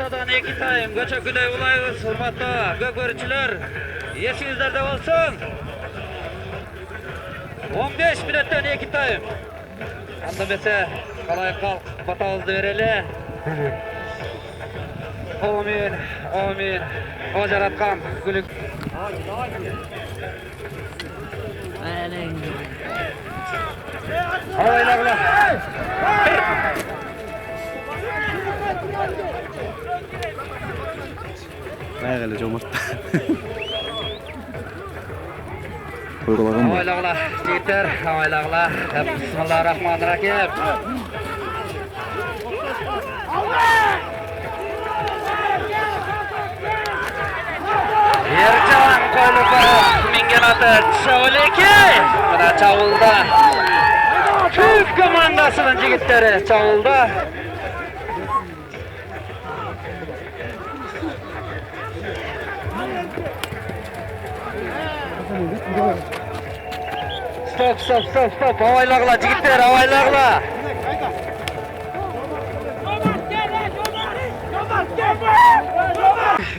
ортадан 2 тайм көчөкүдөй улайбыз, урматтуу көкөрүүчүлөр. Есиңиздерде болсун. 15 мүнөттөн 2 тайм. Анда эмесе калай калк батабызды берели. Амин, амин. О жараткан күлүк. Алайлагыла. Айгалы жомарт. Алайлагыла, жигиттер, алайлагыла. Бисмиллахиррахманиррахим. Ercan Koylukov mingen аты Çavuleki. Mına Çavulda. Türk komandasının jigitleri Çavulda. Stop. Avaylagıla jigitler, avaylagıla.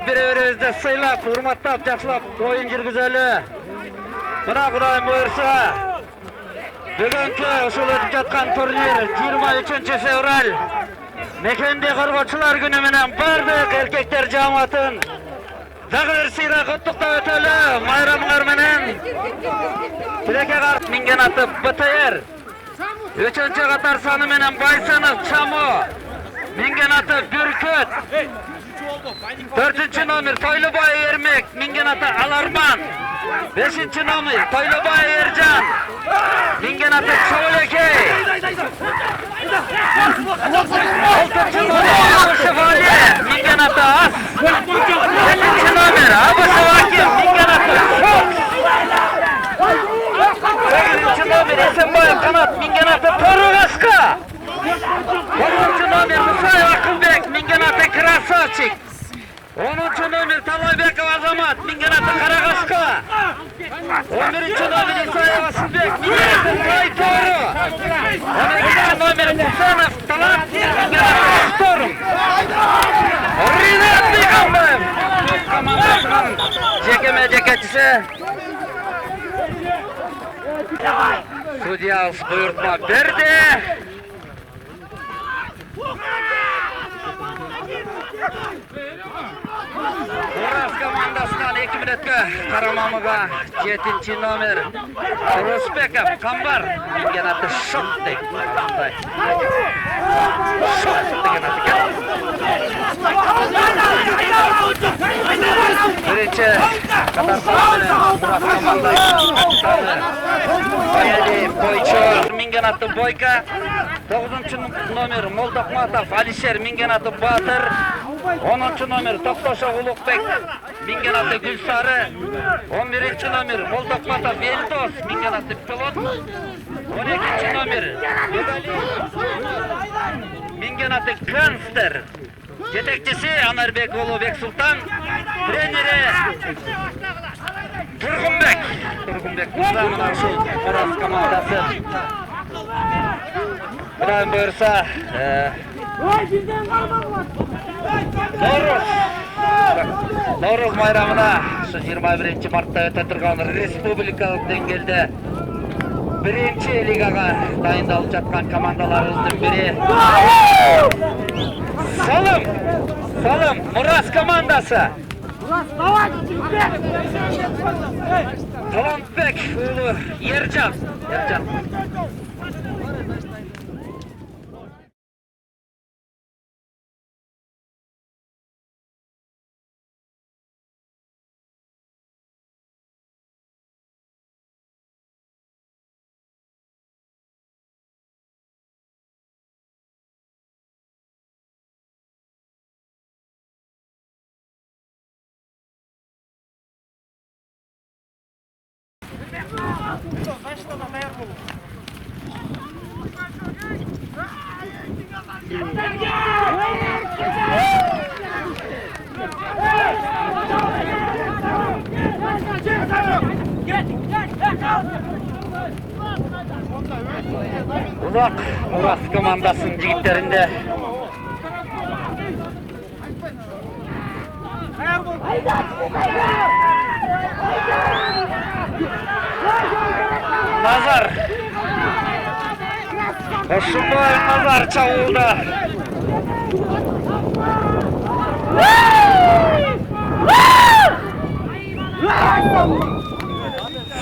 Birbiribizde sıylap, hurmatlap, жақсылап oyun жүргүзөлү. Мына Кудайым буйрса, бүгүнкү ушул өтүп жаткан турнир 23 февраль мекенди коргоочулар күнү менен бардык эркектер жамаатын дагы бир сыйра куттуктап өтөлү. Майрамыңар менен тилекке каршы минген аты БТР 3-чү катар саны менен Байсанов Чаму, минген аты Бүркөт 4-чү номер Тойлубай Ермек, минген аты Аларман 5-чү номер Тойлубай Эржан, минген аты Çavulekey 6-чү номер Абышев Али, минген аты Ас 7-чү номер Абышев Аким, минген аты Шок 8-чү номер Эсенбаев Канат, минген аты Торыгаска 9-чү номер Мусаев Акылбек, минген аты Красавчик 10-чү номер Талайбеков Азамат, минген аты Карагаска 11-чү номер Исаев Асылбек, минген аты Сайтору 12-чү номер Мусанов Талант, минген аты Шторм Ринат Бекамбаев командасынын жекеме жекечиси. Судьябыз буйртма берди. Урас командасынан 2 мүнөткө карамамыга 7-чи номер Русбеков Камбар, минген аты Шок деген аты. Birinci Katar menен Урас командасынын капитаны Али Бойчор, минген аты Бойка 9-чу номер Молдокматов Алишер, минген аты Батыр 10-чу номер Токтошов Улукбек, минген аты Гүлсары 11-чи номер Молдокматов Элдос, минген аты Пилот 12-чи номер Бегали, минген аты Канстер жетекчиси Анарбек уулу Бексултан, тренери Тургунбек мына ушул Урас командасы. Кудайым буйрса Норуз майрамына ушу 21 мартта өтө турган республикалык деңгээлде биринчи лигага дайындалып жаткан командаларыбыздын бири Салым Мурас командасы. Талантбек уулу Эржан. Uzak Urас командасының жигиттеринде Nazar. Osmanboy Nazar çavulda.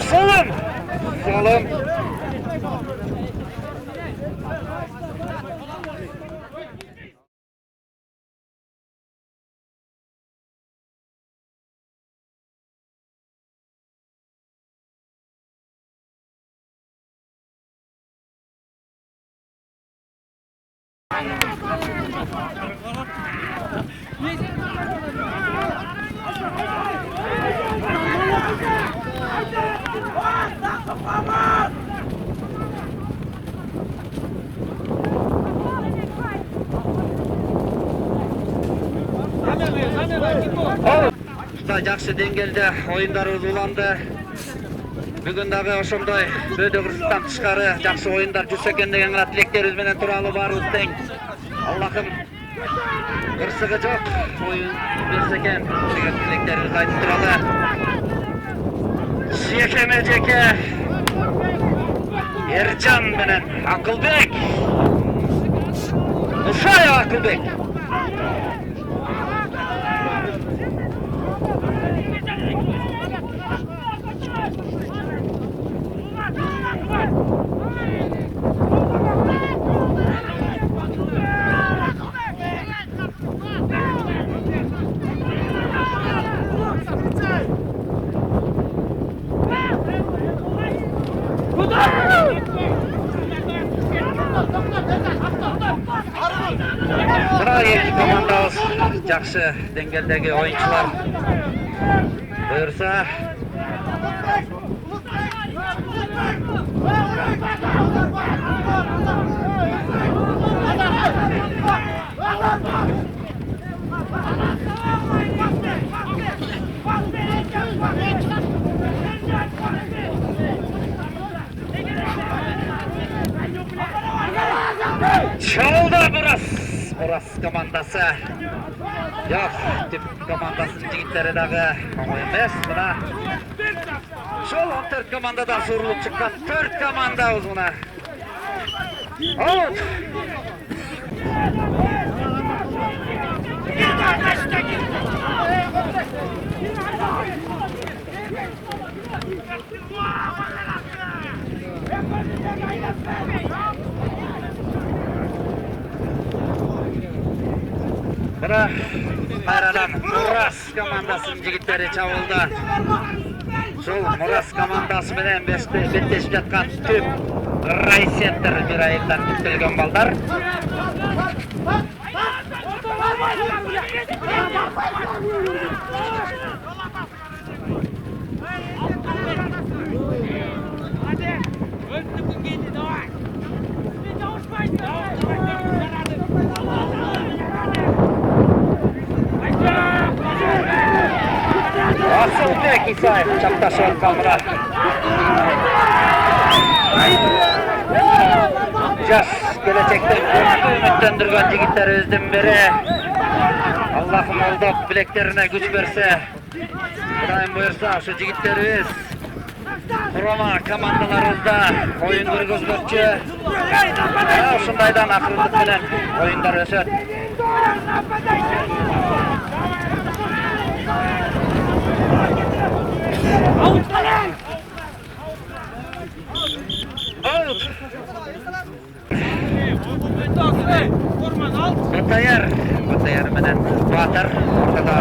Solun. Solun. Usta жақсы деңгелде ойындарыбыз уланды. Бүгін дағы ошондой бөдө кырсыктан тышкары жақсы ойындар жүрсө экен деген гана тилектерибиз менен тууралуу баарыбыз тең. Аллахым кырсыгы жок ойын берсе экен деген тилектерибизди айтып туралы. Жекеме жеке Эржан менен Акылбек. Ушаев Акылбек. Мына эки командабыз жакшы деңгээлдеги оюнчулар. Буюрса Çalda Burası komandası. Yok, tip komandasının jigitleri dağı oңой эмес. Мына şol 14 komandadan surulup çıkan 4 komandabız mına. Out. Buna kayradan Muras komandasının jigitleri çavuldu. Şol Muras komandası bilen betleşip жатқан tüp Raycenter bir ayıldan kütülgen balдар. Asılbek İsaev çaptaşıyor kamera. Жаш келечекте үмүттөндүргөн жигиттерибиздин бири. Аллахым алдап билектерине күч берсе, Кудайым буйрса ошо жигиттерибиз курама командаларыбызда оюн көргөзмөкчү. Ушундайдан акырындык менен оюндар өсөт. Batayar menен Батыр ortada.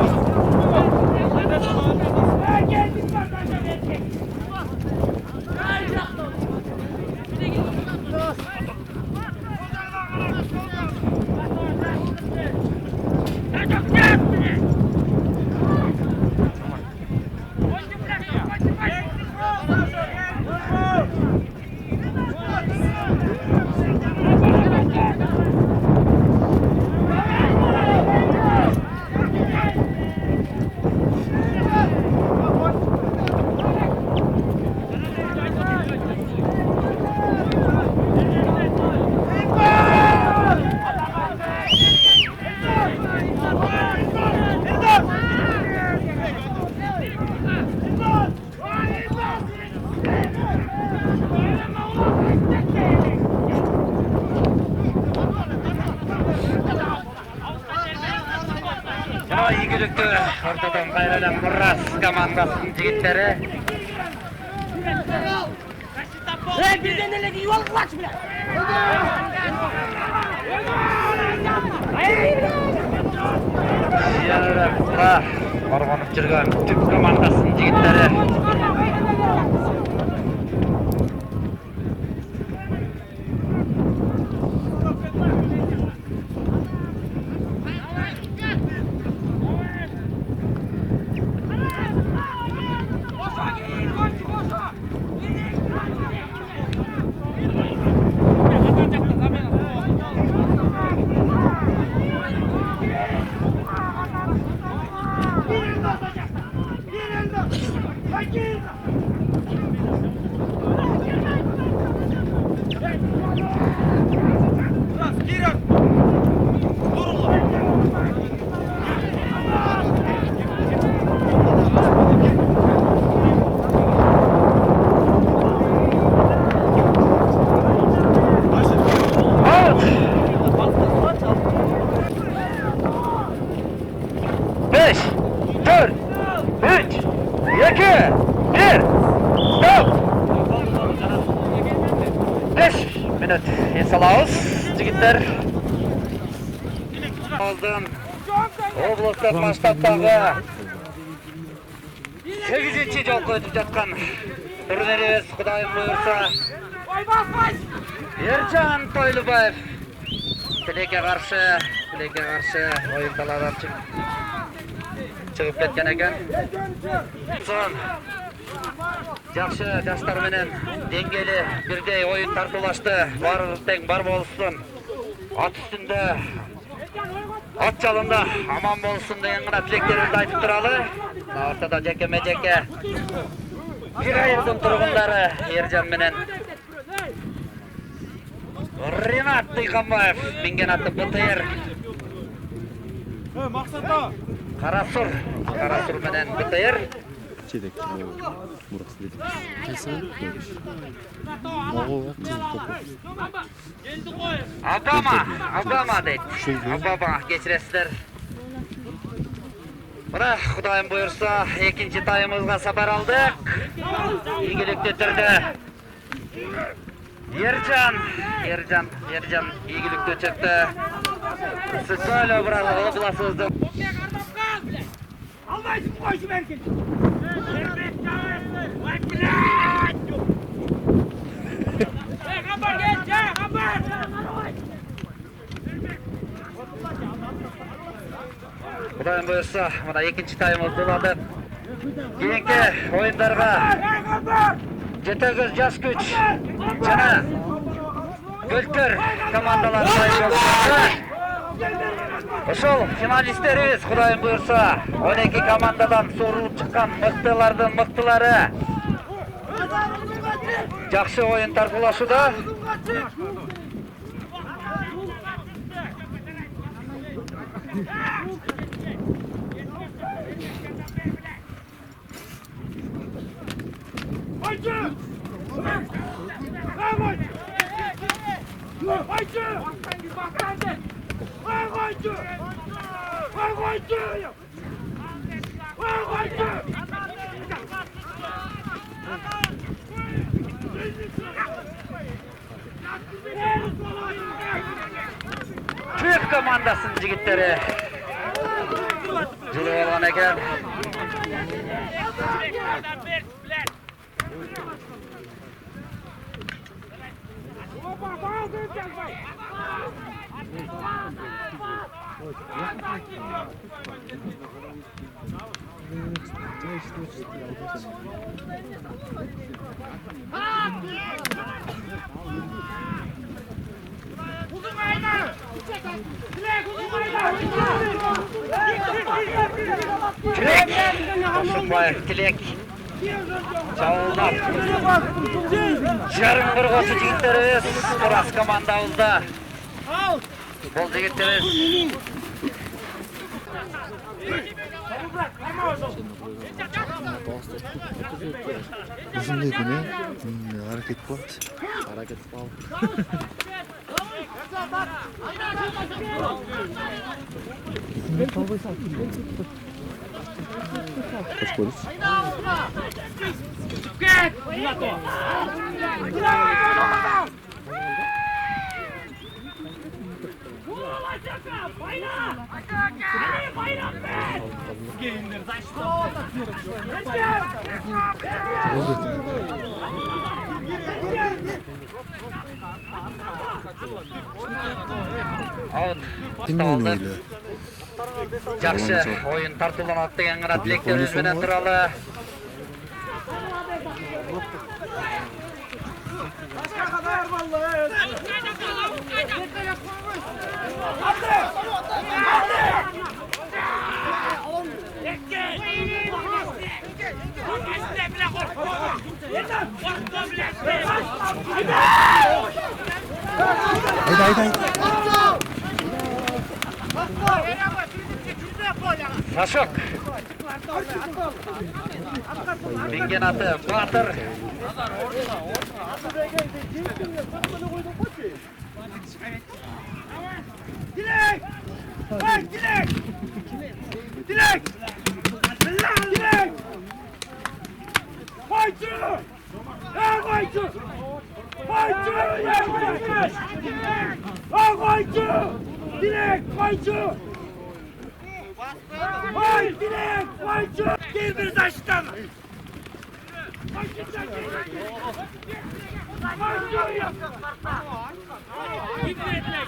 Bana igilükte ortadan kayradan Murras komandasının jigitleri. Birden ele giy ol kaç bile. Yanıra Ormanıp жүрген tüm komandasının jigitleri. Beş, dört, üç, iki, bir, stop! 5 minut esalaus, jigitler. Aldın. Областық масштабтағы 8-ci жолға өтіп жатқан турнирimiz Құдайым бұйырса Ержан Тойлыбаев Тілеке қаршы ойын таладан шығып кеткен екен. Son жақсы жастарменен деңгейлі бірдей ойын тартылашты. Бар тең бар болсын. Ат үстінде, ат жалында аман болсын деген ғана тілектерімізді айтып тұралы. Ортада жеке-жеке бір айылдың тұрғындары Ержан менен Ринат Тыйқанбаев минген аты БТР. Қарасұр менен БТР. Çeyrek. Burası dedi. Kesin. Абама дейді. Абама кечіресіздер. Мына Құдайым бұйырса, екінші тайымызға сапар алдық. Игілікті түрді. Ержан игілікті өтекті. Сысөлі бұрақ обласызды. Almayın koşu belki. Kabar gel, kabar. Құдайым бұйырса, мына екінші тайымыз болады. Кейінгі ойындарға жетегіз жас күч жана Көлтөр командалары дайын болса. Ошол финалисттерибиз Құдайым бұйырса 12 командадан суырылып шыққан мықтылардың мықтылары жақсы ойын тартылашуда. Türk komandasının jigitleri жүріп алған екен. Тілек жауылдап жарым бір қосы жігіттеріміз Мұрас командамызда. Бұл жігіттеріміз Uzun değil mi? Hareket var. Hareket var. Hoş polis. Out. Dinleyin öyle. Жақсы ойын тартыланады деген ғана тілектеріміз менен туралы. Haydi. Сашок. Bingen аты Батыр. Dilek! Hey Dilek! Dilek! Dilek! Faycı! Ya faycı! Faycı! Ya faycı! Ya faycı! Dilek! Faycı! Vay Dilek! Faycı! Gel bir taştan!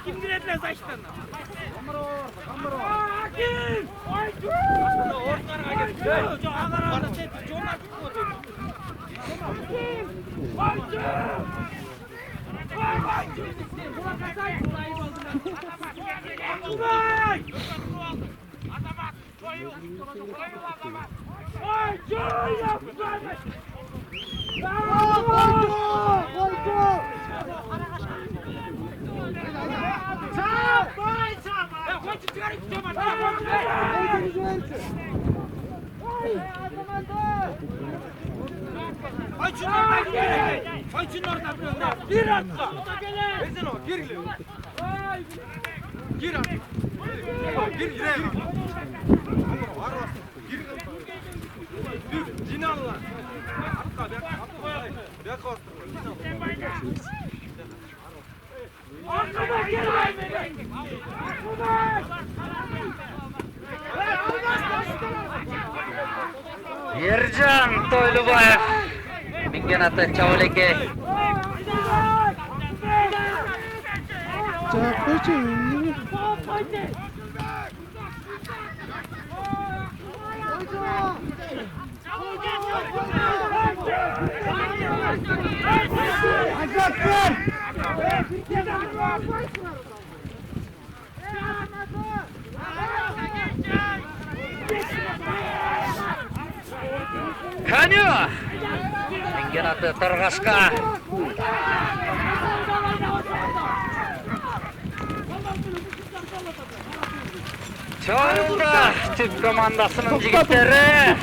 Kim giretler taştan? Kim? Faycı! Ержан Тойлубаев. Bingen аты Чаулеке. Каню. Bingen аты Торғашқа. Çoğunda Türk komandasının jigitleri.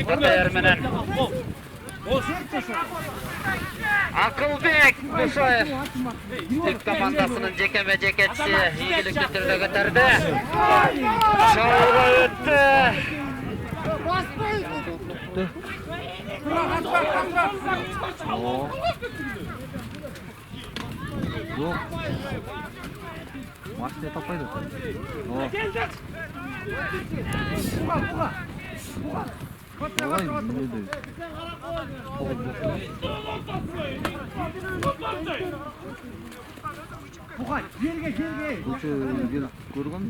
Botayer menen Akılbek Musayev Türk komandasının jekeme jeketçisi ийгиликтүү түрдө көтөрдү. Şovga өттү. Yok. Maçta tapaydı. Olay bilmedi. Bugay, yerge. Koçu bir görgün mü?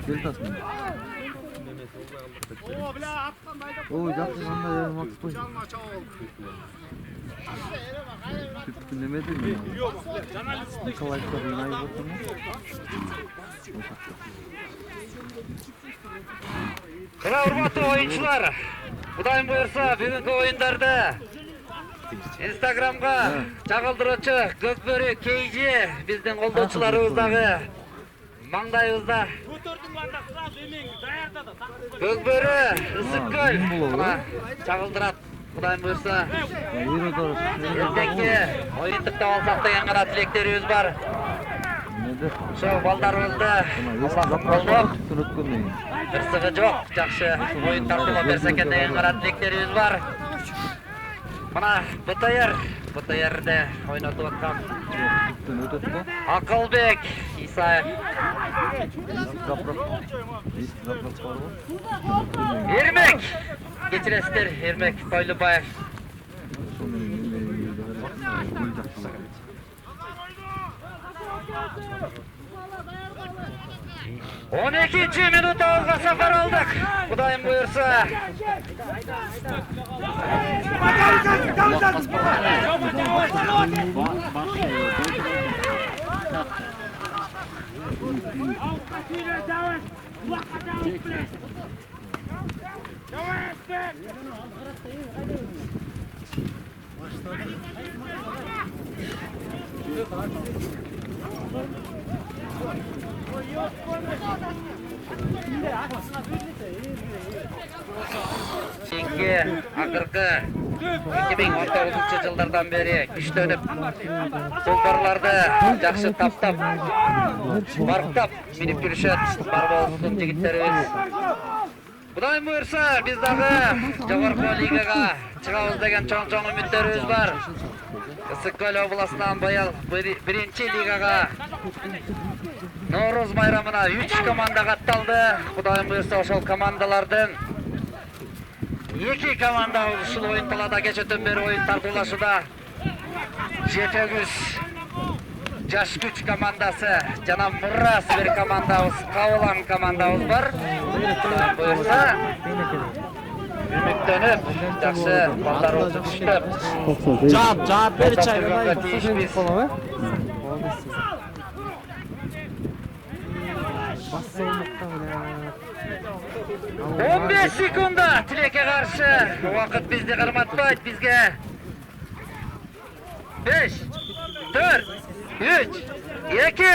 Gel tasmin. O yaptı anda ya Max koy. Dinlemedim ya. Nikolay Sarı'nın ayı bakın. Kıra urmatlı oyuncular. Kudayım buyursa bugünkü oyunlarda Instagram'ga çakıldırıcı Gökbörü Keyci bizden koldoçularımızdaki mangdayımızda Көкбөрі, Ысыккөл. Мына чагылдырат. Құдайым бұйырса. Үйрі дұрыс. Ертеңге ойындықты алсақ деген ғана тілектеріміз бар. Неде? Сол балдарымызды Аллахым қолдық. Түрөткөннен. Қырсығы жоқ, жақсы ойын тартуға берсе екен деген ғана тілектеріміз бар. Мына БТР-де ойнатып отқан Түн өтөт қо? Ақылбек Исаев. Запрак бар ғой? Ермек! Кечіресіздер, Ермек Тойлыбаев. Соны гол жақтылар. 12-ci minut ауылға сапар алдық. Құдайым бұйырса. Keyingi akırkı 2019 жылдардан beri güçlönüp Dolbarlarda жақсы таптап барықтап минип жүрішет бар болсын жігіттеріміз. Құдайым бұйырса біз дағы жоғарғы лигаға шығабыз деген чоң үміттеріміз бар. Ысыккөл обласынан быйыл биринчи лигаға Наурыз байрамына 3 команда катталды. Құдайым бұйырса ошол командалардын 2 команда ушул ойын талада кечөтөн бери ойын тартуулашууда. Жетегүз жаш күч командасы жана Мурас бир командабыз, Кабылан командабыз бар. Буюрса үмүттөнүп, жакшы балдар болуп күчтөп. Жаап бери чай. 15 секунда тилекке каршы. Убакыт бизди кырматпайт, бизге 5 4 3 2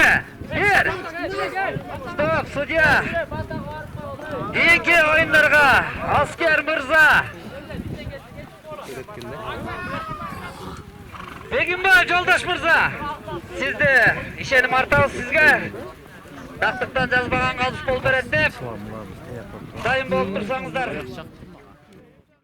1 Стоп, судья. Кийинки оюндарга Аскер мырза. Бегимбаев Жолдош мырза. Сизди ишеним артабыз сизге. Дактыктан жазбаган калыш болуп берет деп. Дайын болуп турсаңыздар.